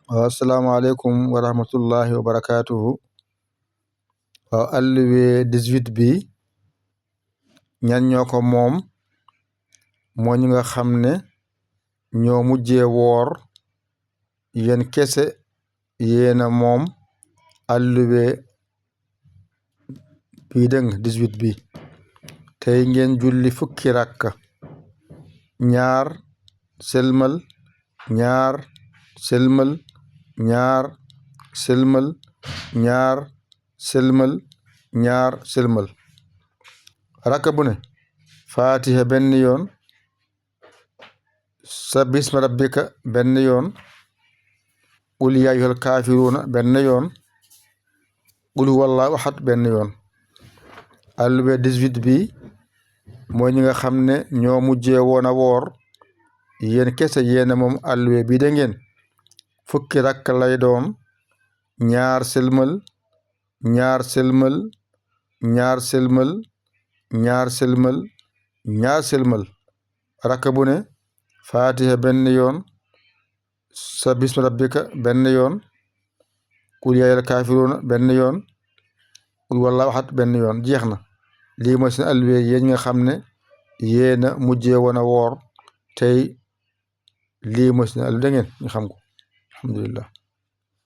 asalaamaaleykum wa rahmatullahi wa barakaatuhu. waaw alluwe 18 bi ñan ñoo ko moom moo ñi nga xam ne ñoo mujjee woor yéen kese yéena moom alluwe bii dëng 18 bi tey ngeen julli fukki rakka ñaar sëlmal ñaar sëlmal ñaar sëlmal ñaar sëlmal ñaar sëlmal rakka bu ne fatiha benn yoon sabbi isma rabbika benn yoon qul yaa ayyuhal kaafiruuna benn yoon qul huwallaahu ahad benn yoon alluwe 18 bi mooy ñi nga xam ne ñoo mujjee woon a woor yéen kese yéena moom alluwe bi da ngeen fukki rakk lay doon ñaar sëlmal ñaar sëlmal ñaar sëlmal ñaar sëlmal ñaar sëlmal rakk bu ne fatiha benn yoon sabbi isma rabbika benn yoon qul yaa ayyuhal kaafiruuna benn yoon qul huwallaahu ahad benn yoon jeex na lii mooy seen alluwe yéen nga xam ne yéena mujjee woon a woor tey lii mooy seen alluwe da ngeen ñu xam ko alhamdulillah